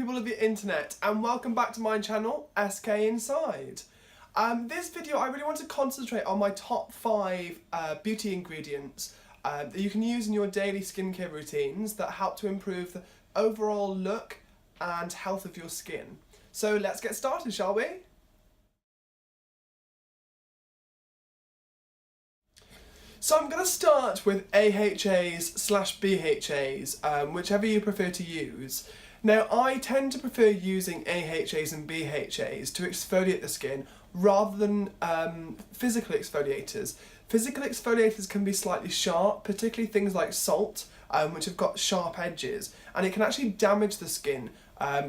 people of the internet, and welcome back to my channel, SK.inside. This video I really want to concentrate on my top 5 beauty ingredients that you can use in your daily skincare routines that help to improve the overall look and health of your skin. So let's get started, shall we? So I'm going to start with AHAs/BHAs, whichever you prefer to use. Now I tend to prefer using AHAs and BHAs to exfoliate the skin rather than physical exfoliators. Physical exfoliators can be slightly sharp, particularly things like salt, which have got sharp edges, and it can actually damage the skin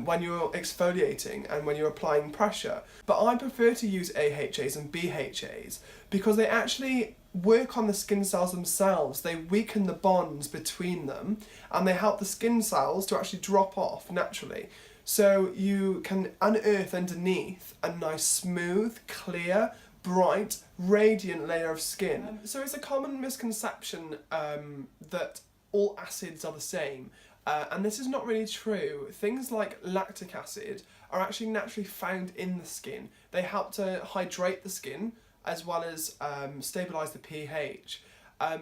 when you're exfoliating and when you're applying pressure. But I prefer to use AHAs and BHAs because they actually work on the skin cells themselves. They weaken the bonds between them and they help the skin cells to actually drop off naturally. So you can unearth underneath a nice smooth, clear, bright, radiant layer of skin. So it's a common misconception that all acids are the same. And this is not really true. Things like lactic acid are actually naturally found in the skin. They help to hydrate the skin as well as stabilise the pH.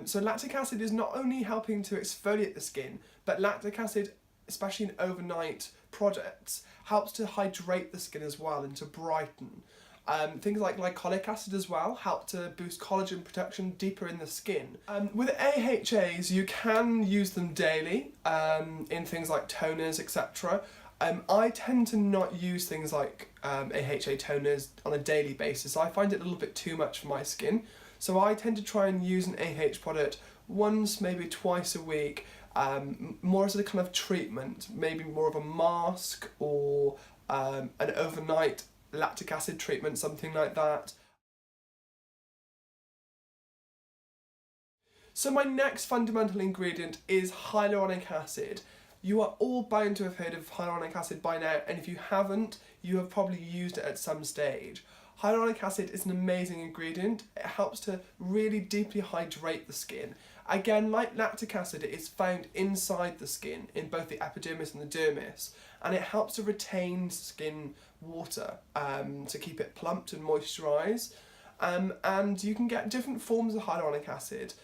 So lactic acid is not only helping to exfoliate the skin, but lactic acid, especially in overnight products, helps to hydrate the skin as well and to brighten. Things like glycolic acid as well help to boost collagen production deeper in the skin. With AHAs, you can use them daily in things like toners, etc. I tend to not use things like AHA toners on a daily basis. I find it a little bit too much for my skin. So I tend to try and use an AH product once, maybe twice a week, more as a kind of treatment, maybe more of a mask or an overnight lactic acid treatment, something like that. So my next fundamental ingredient is hyaluronic acid. You are all bound to have heard of hyaluronic acid by now, and if you haven't, you have probably used it at some stage. Hyaluronic acid is an amazing ingredient. It helps to really deeply hydrate the skin. Again, like lactic acid, it is found inside the skin, in both the epidermis and the dermis, and it helps to retain skin water to keep it plumped and moisturised. And you can get different forms of hyaluronic acid.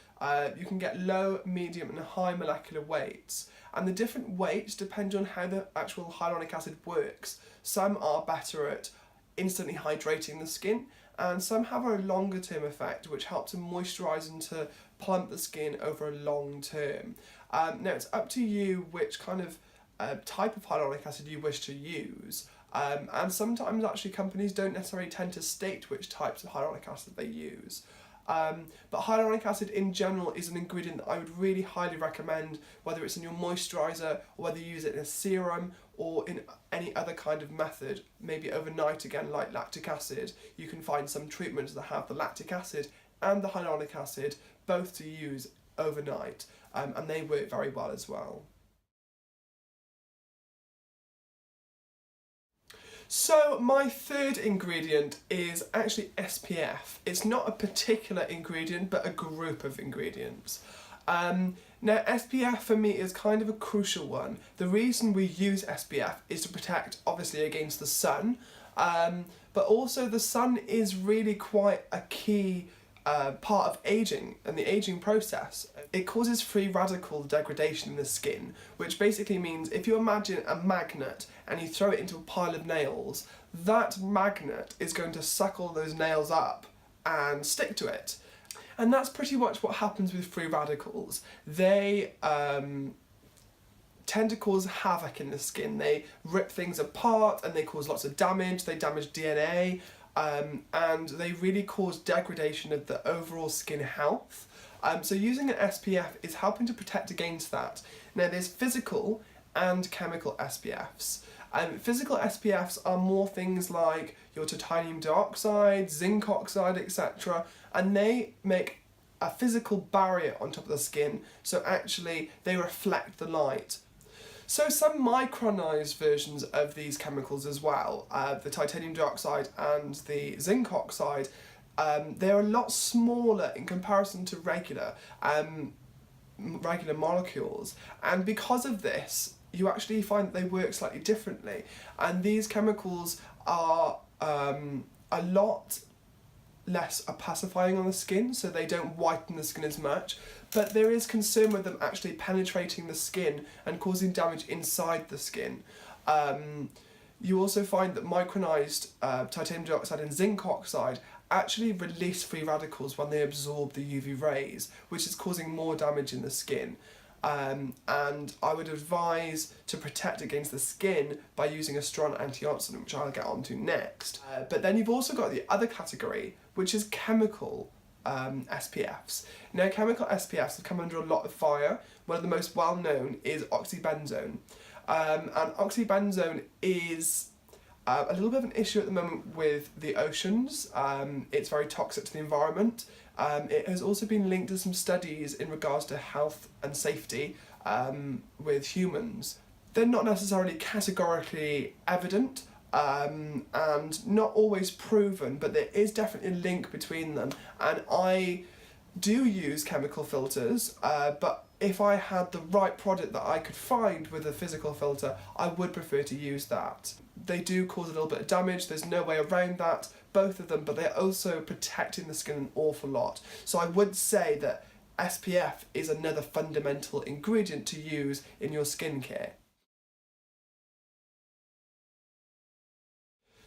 You can get low, medium and high molecular weights, and the different weights depend on how the actual hyaluronic acid works. Some are better at instantly hydrating the skin, and some have a longer term effect which helps to moisturise and to plump the skin over a long term. Now it's up to you which kind of type of hyaluronic acid you wish to use, and sometimes actually companies don't necessarily tend to state which types of hyaluronic acid they use. But hyaluronic acid in general is an ingredient that I would really highly recommend, whether it's in your moisturiser or whether you use it in a serum or in any other kind of method, maybe overnight again like lactic acid. You can find some treatments that have the lactic acid and the hyaluronic acid both to use overnight, and they work very well as well. So my third ingredient is actually SPF. It's not a particular ingredient, but a group of ingredients. Now SPF for me is kind of a crucial one. The reason we use SPF is to protect obviously against the sun, but also the sun is really quite a key part of aging and the aging process. It causes free radical degradation in the skin, which basically means if you imagine a magnet and you throw it into a pile of nails, that magnet is going to suck all those nails up and stick to it. And that's pretty much what happens with free radicals. They tend to cause havoc in the skin. They rip things apart and they cause lots of damage. They damage DNA. And they really cause degradation of the overall skin health. So using an SPF is helping to protect against that. Now there's physical and chemical SPFs. Physical SPFs are more things like your titanium dioxide, zinc oxide, etc. And they make a physical barrier on top of the skin, so actually they reflect the light. So some micronized versions of these chemicals as well, the titanium dioxide and the zinc oxide, they're a lot smaller in comparison to regular molecules, and because of this you actually find that they work slightly differently. And these chemicals are a lot less pacifying on the skin, so they don't whiten the skin as much, but there is concern with them actually penetrating the skin and causing damage inside the skin. You also find that micronized titanium dioxide and zinc oxide actually release free radicals when they absorb the UV rays, which is causing more damage in the skin. And I would advise to protect against the skin by using a strong antioxidant, which I'll get onto next. But then you've also got the other category, which is chemical SPFs. Now, chemical SPFs have come under a lot of fire. One of the most well known is oxybenzone. And oxybenzone is a little bit of an issue at the moment with the oceans. It's very toxic to the environment. It has also been linked to some studies in regards to health and safety with humans. They're not necessarily categorically evident and not always proven, but there is definitely a link between them. And I do use chemical filters, but if I had the right product that I could find with a physical filter, I would prefer to use that. They do cause a little bit of damage, there's no way around that, both of them, but they're also protecting the skin an awful lot. So I would say that SPF is another fundamental ingredient to use in your skincare.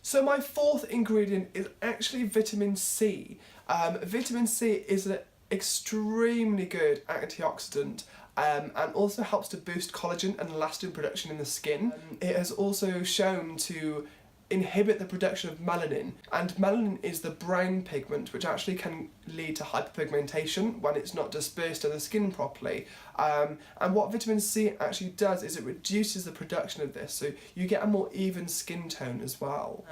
So my fourth ingredient is actually vitamin C. Vitamin C is an extremely good antioxidant and also helps to boost collagen and elastin production in the skin. It has also shown to inhibit the production of melanin, and melanin is the brown pigment which actually can lead to hyperpigmentation when it's not dispersed in the skin properly. And what vitamin C actually does is it reduces the production of this, so you get a more even skin tone as well.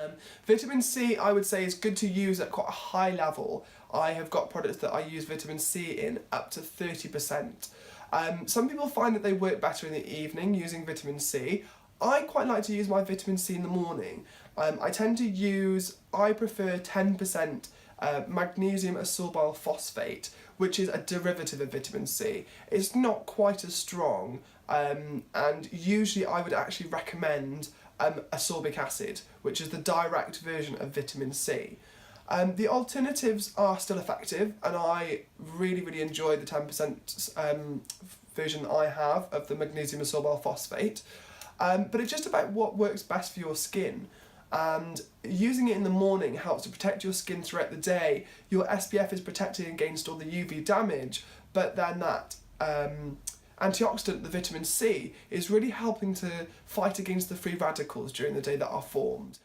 Vitamin C, I would say, is good to use at quite a high level. I have got products that I use vitamin C in up to 30%. Some people find that they work better in the evening using vitamin C. I quite like to use my vitamin C in the morning. I prefer 10% magnesium asorbate phosphate, which is a derivative of vitamin C. It's not quite as strong, and usually I would actually recommend ascorbic acid, which is the direct version of vitamin C. The alternatives are still effective, and I really enjoy the 10% version I have of the magnesium asorbate phosphate. But it's just about what works best for your skin, and using it in the morning helps to protect your skin throughout the day. Your SPF is protecting against all the UV damage, but then that antioxidant, the vitamin C, is really helping to fight against the free radicals during the day that are formed.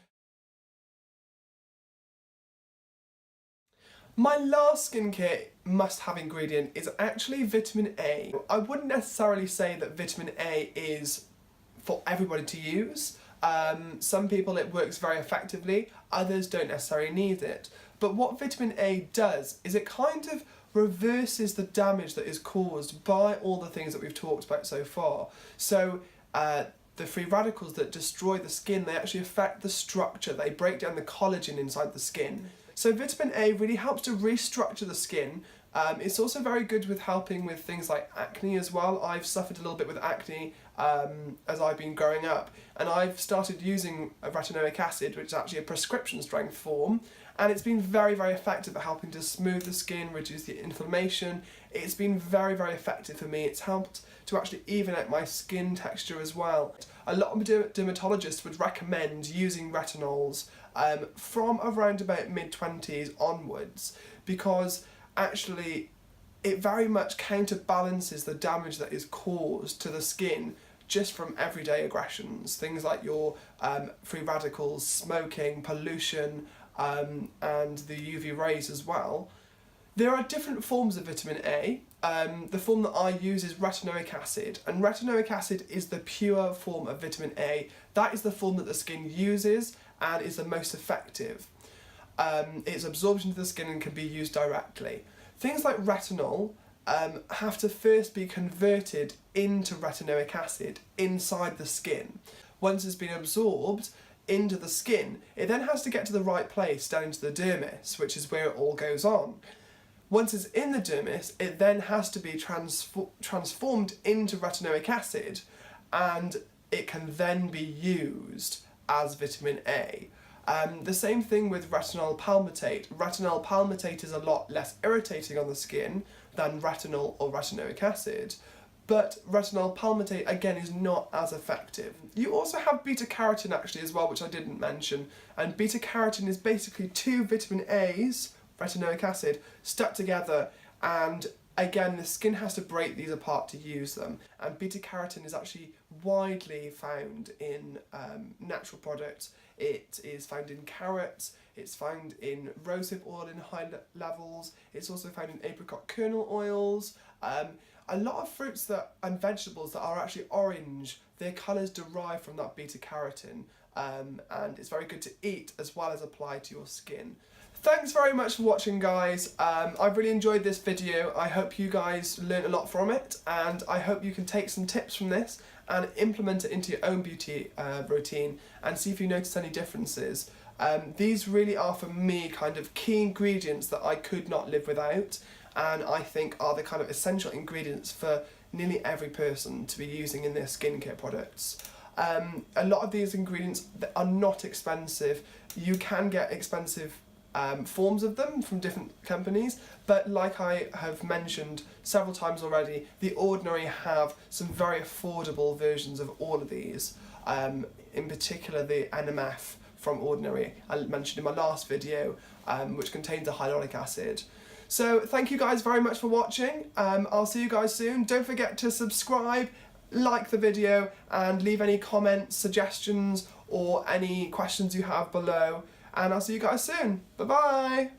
My last skincare must-have ingredient is actually vitamin A. I wouldn't necessarily say that vitamin A is for everybody to use. Some people it works very effectively, others don't necessarily need it. But what vitamin A does is it kind of reverses the damage that is caused by all the things that we've talked about so far. So the free radicals that destroy the skin, they actually affect the structure, they break down the collagen inside the skin. So vitamin A really helps to restructure the skin. It's also very good with helping with things like acne as well. I've suffered a little bit with acne as I've been growing up, and I've started using retinoic acid, which is actually a prescription strength form, and it's been very effective at helping to smooth the skin, reduce the inflammation. It's been very effective for me. It's helped to actually even out my skin texture as well. A lot of dermatologists would recommend using retinols from around about mid-20s onwards, because actually it very much counterbalances the damage that is caused to the skin just from everyday aggressions, things like your free radicals, smoking, pollution, and the UV rays as well. There are different forms of vitamin A. The form that I use is retinoic acid, and retinoic acid is the pure form of vitamin A. That is the form that the skin uses and is the most effective. Its absorption to the skin and can be used directly. Things like retinol have to first be converted into retinoic acid inside the skin. Once it's been absorbed into the skin, it then has to get to the right place, down into the dermis, which is where it all goes on. Once it's in the dermis, it then has to be transformed into retinoic acid, and it can then be used as vitamin A. The same thing with retinol palmitate. Retinol palmitate is a lot less irritating on the skin than retinol or retinoic acid, but retinol palmitate again is not as effective. You also have beta carotene actually as well, which I didn't mention, and beta carotene is basically 2 vitamin A's, retinoic acid, stuck together, and again the skin has to break these apart to use them, and beta carotene is actually widely found in natural products. It is found in carrots, it's found in rosehip oil in high levels, it's also found in apricot kernel oils. A lot of fruits and vegetables that are actually orange, their colours derive from that beta carotene, and it's very good to eat as well as apply to your skin. Thanks very much for watching, guys. I've really enjoyed this video. I hope you guys learned a lot from it, and I hope you can take some tips from this and implement it into your own beauty routine and see if you notice any differences. These really are, for me, kind of key ingredients that I could not live without, and I think are the kind of essential ingredients for nearly every person to be using in their skincare products. A lot of these ingredients are not expensive. You can get expensive forms of them from different companies, but like I have mentioned several times already, The Ordinary have some very affordable versions of all of these, in particular the NMF from Ordinary I mentioned in my last video, which contains a hyaluronic acid. So thank you guys very much for watching. I'll see you guys soon. Don't forget to subscribe, like the video, and leave any comments, suggestions, or any questions you have below. And I'll see you guys soon. Bye bye.